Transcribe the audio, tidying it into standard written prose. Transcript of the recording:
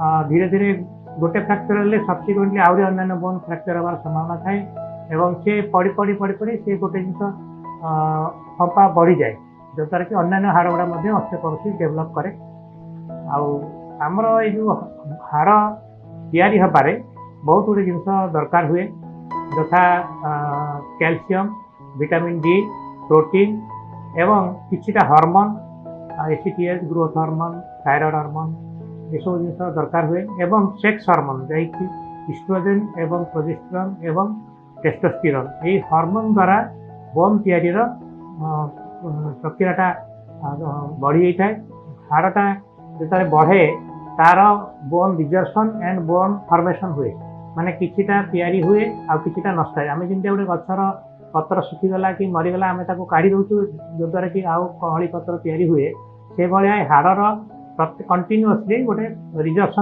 धीरे धीरे गोटे फ्रैक्चर हेल्ले सब्सिक्वेंटली आउरी अन्य बोन फ्रैक्चर हमार संभावना थाए एवं से पड़ी पड़ी पड़ी पड़ी से गोटे जिन फंपा बढ़ी जाए जो द्वारा कि अन्य हाड़ गुड़ा ऑस्टियोपोरोसिस डेवलप करे आमर ये जो हाड़ तैयारी हबारे बहुत गुड़े जिन दरकार हुए यथा कैल्शियम विटामिन डी प्रोटीन एवं किछिटा hormone ACTH growth hormone thyroid hormone ये सब जिन दरकार हुए एवं सेक्स हार्मोन जैकि इस्ट्रोजेन एवं प्रोजेस्टेरोन एवं टेस्टोस्टेरोन ये हार्मोन द्वारा बोन तैयारी प्रक्रियाटा बढ़ी जाए हाड़टा जो बढ़े तार bone resorption and bone formation हुए माने किछिटा तैयारी हुए आ किछिटा नष्ट है आम जमी गोटे गचर पत्र सुखीगला कि मरीगला आम काढ़ी दौचु जो द्वारा कि आउ कहली पत्र तैयारी हुए से भाया हाड़र कंटिन्यूअसली गोटे रिजर्सन